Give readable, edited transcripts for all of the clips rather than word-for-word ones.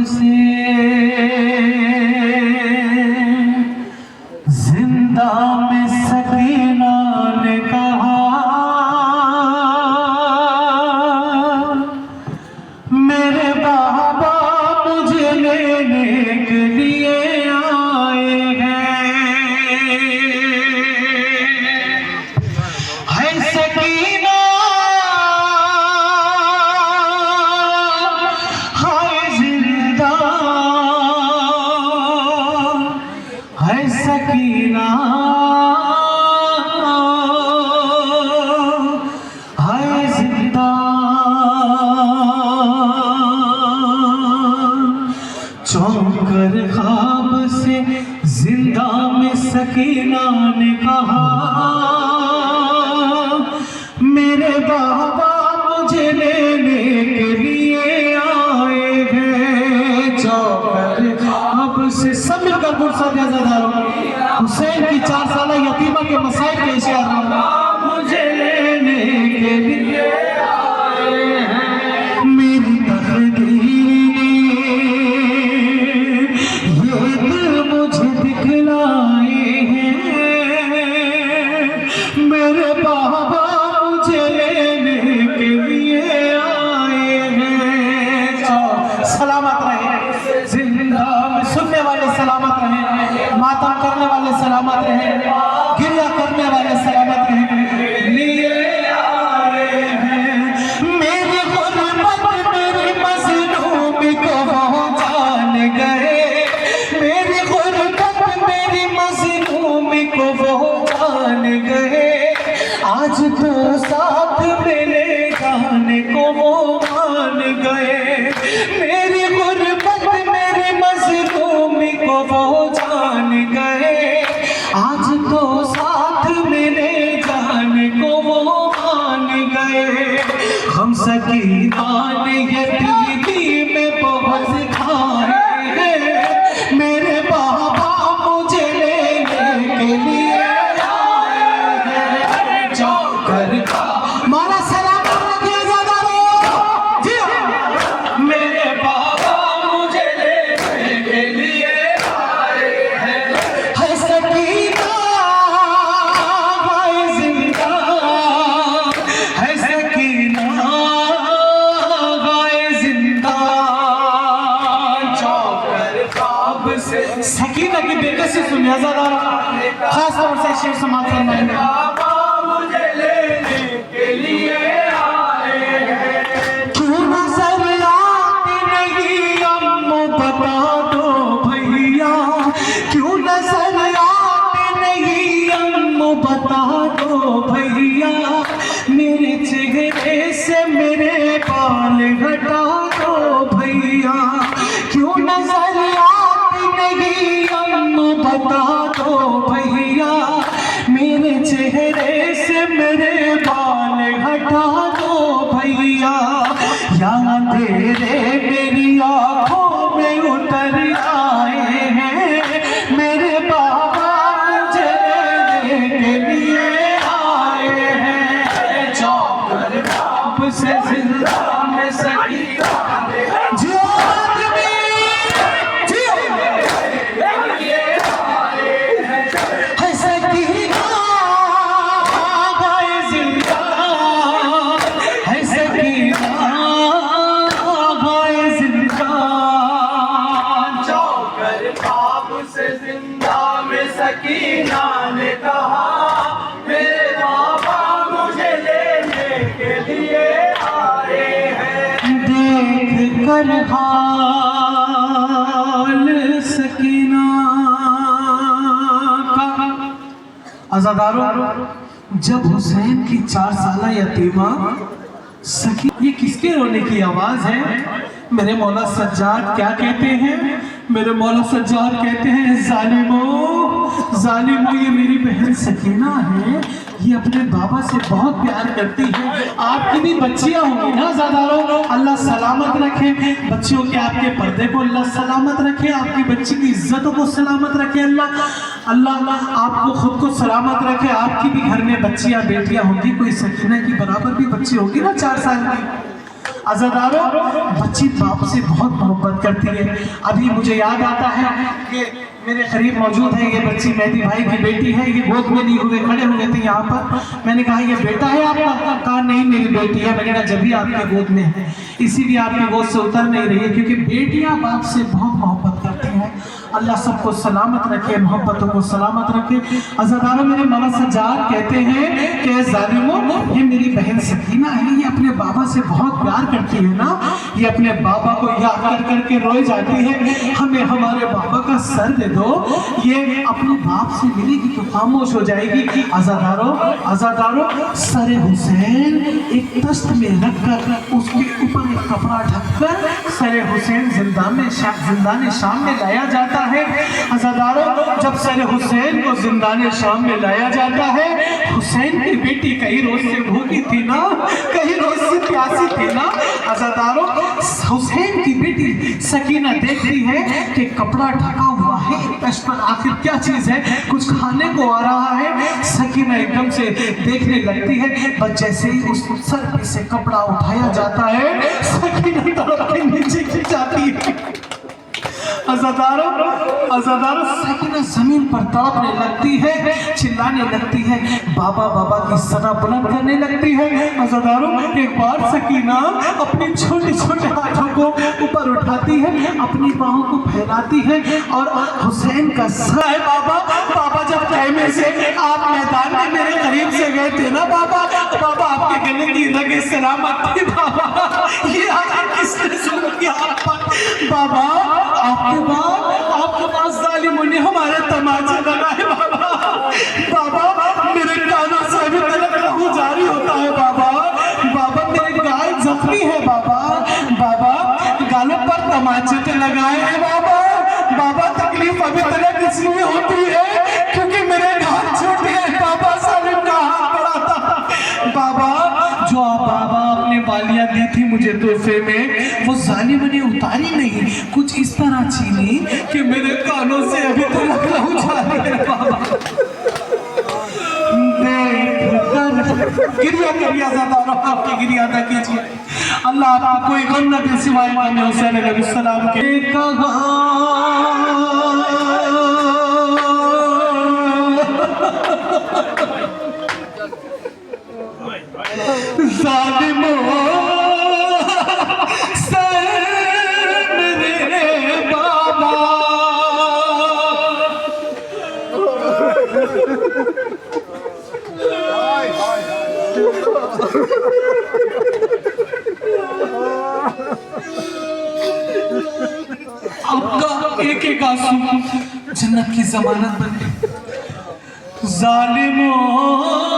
से जिंदा में सकीना ने कहा, मेरे बाबा मुझे लेने के लिए आए हैं। है सकीना है सकीना, है जिंदा। चौंक कर ख्वाब से जिंदा में सकीना ने कहा, मेरे बाबा मुझे लेने के लिए आए हैं। चौंक कर ख्वाब से सब मिलकर हुसैन की 4 साल यतीमा के मसाइल के इशारा, मुझे लेने के लिए आए हैं। मेरी तकदीर ये दिल मुझे दिखलाए हैं, मेरे बाबा मुझे लेने के लिए आए हैं। सलामत रहे, जिंदा में सुनने वाले सलामत रहे, मातम करने वाले सलामत रहे, गिरिया करने वाले सलामत रहे। लिए आए हैं मेरी गुर्बत मेरी मजलूमी को वो जान गए, मेरी गुर्बत मेरी मजलूमी को वो जान गए। आज तो साथ मिले जाने को वो मान गए, मेरी गुर्बत मेरी मजलूमी को वो जान गए। आज तो साथ मिले जाने को वो मान गए। हम सकीना ने यतीमी में बहुत खाए हैं, मेरे बाबा मुझे लेने के लिए आए हैं। चौकर का मारा सलाम रखिए ज़्यादा जी, मेरे बाबा मुझे लेने के लिए आए हैं। है सकीना, है जिंदा, है सकीना, है जिंदा। चौकर ख्वाब से सकीना की बेकसी सुनिया ज़्यादा, खास तौर से शेर समाज फरमाएंगे, मुझे लेने के लिए आए हैं। क्यों नजर आती नहीं अम्मू बता दो भैया, क्यों नजर आती नहीं अम्मू बता दो भैया, मेरे चेहरे से मेरे बाल हटा दो भैया। क्यों नजर आती नहीं अम्मू बता दो भैया, मेरे चेहरे से मेरे बाल हटा दो भैया। या तेरे मेरी आँखों में उतर आए हैं, मेरे बाबा मुझे लेने के लिए आए हैं। चौकर ख्वाब से जिंदा में सकीना जियो आदमी जियो, है सकीना, है जिंदा, है सकीना, है जिंदा। चौकर ख्वाब से जिंदा में सकीना ने कहा, मेरे बाबा मुझे लेने के लिए आए हैं। देख कर हाल सकीना का, आज़ादारों, जब हुसैन की 4 साल यतीमा सकी, ये किसके रोने की आवाज है? मेरे मौला सज्जाद क्या कहते हैं? मेरे मौला सज्जाद कहते हैं, जालिमो जालिमो, ये मेरी बहन सकीना है, ये अपने बाबा से बहुत प्यार करती है। आपकी भी बच्चियां होंगी ना ज़्यादा, अल्लाह सलामत रखे बच्चियों के, आपके पर्दे को अल्लाह सलामत रखे, आपकी बच्ची की इज्जतों को सलामत रखे अल्लाह। अल्लाह आपको खुद को सलामत रखे। आपकी भी घर में बच्चियां बेटियां होंगी, कोई सकीना की बराबर भी बच्ची होगी ना 4 साल की। अज़ादारों, बच्ची बाप से बहुत मोहब्बत करती है। अभी मुझे याद आता है कि मेरे करीब मौजूद है ये बच्ची, मेहदी भाई की बेटी है। ये गोद में लिए हुए खड़े हुए थे यहाँ पर। मैंने कहा ये बेटा है आपका? कहा नहीं मेरी बेटी है। मैंने कहा जब भी आपके गोद में है इसीलिए आपकी गोद से उतर नहीं रही है, क्योंकि बेटियां बाप से बहुत मोहब्बत करती हैं। अल्लाह सबको सलामत रखे, मोहब्बतों को सलामत रखे। अज़ादारों, मेरे मौला सज्जाद कहते हैं कि ज़ालिमों, ये मेरी बहन सकीना है, ये अपने बाबा से बहुत प्यार करती है ना, ये अपने बाबा को याद कर करके रोई जाती है। हमें हमारे बाबा का सर दे दो, ये अपने बाप से मिलेगी तो खामोश हो जाएगी। अज़ादारों, सर हुसैन एक तस्त में रखकर उसके ऊपर एक कपड़ा ढककर सर हुसैन जिंदाने शाम में लाया जाता है। अज़ादारों, जब सर हुसैन को जिंदाने शाम में लाया जाता है, हुसैन की बेटी कहीं रोज से भूखी थी ना, कहीं रोज से प्यासी थी ना। अज़ादारों, हुसैन की बेटी सकीना देखती है कि कपड़ा ढका हुआ है तश्त पर, आखिर क्या चीज है, कुछ खाने को आ रहा है। सकीना एकदम से देखने लगती है, बस जैसे ही उस सर पे से कपड़ा उठाया जाता है, सकीना तड़प के नीचे गिर जाती है। अज़ादारों, सकीना जमीन पर तड़पने लगती है, चिल्लाने लगती है, बाबा बाबा की सदा बुलंद करने लगती है। अज़ादारों, एक बार सकीना अपने छोटे छोटे हाथों को ऊपर उठाती है, अपनी बाहों को फैलाती है और हुसैन का सर, बाबा जब कहने से आप मैदान में मेरे करीब से गए थे ना बाबा आपके गले की रगे सलामत थी बाबा, ये आखिर किसने जुल्म किया आप पर? बाबा आपके पास जालिमों ने हमारे तमाचे लगाए बाबा मेरे कानों से अभी तक लहू जारी होता है बाबा मेरे गाल जख्मी है बाबा गालों पर तमाचे तो लगाए हैं बाबा तकलीफ अभी तक इसलिए होती है क्योंकि मेरे गाल छोटे हैं बाबा, सालिम का हाथ बड़ा था बाबा। जो बाबा आपने बालियां दी थी मुझे तोहफे में, वो जालिम ने उतारी नहीं, कुछ इस तरह छीनी कि मेरे कानों से अभी तक लहू जारी है बाबा। गिरिया ज़ादारों, आपकी गिरिया अदा कीजिए। अल्लाह आपको कोई गम न दे सिवाय इमाम हुसैन अलैहिस्सलाम के। ज़ालिमों, मेरे बाबा, आपका एक एक आंसू जन्नत की जमानत बन गई। ज़ालिमों,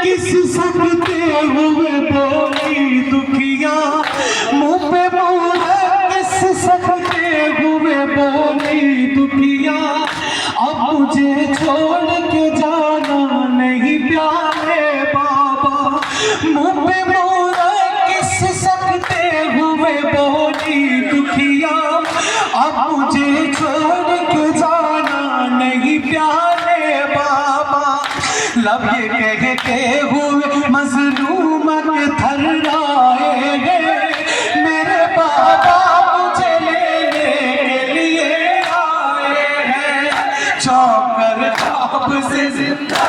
किस सकते हुए बोली दुखिया, मुँह पे मोहरा किस सकते हुए बोली दुखिया। अब मुझे छोड़ के जाना नहीं प्यारे बाबा, मुँह पे मोहरा किस सकते हुए बोली दुखिया। अब मुझे लब ये कहते हुए मजलूम के थर्राएंगे, मेरे बाबा मुझे लेने के लिए आए हैं। चौंक कर ख्वाब से जिंदा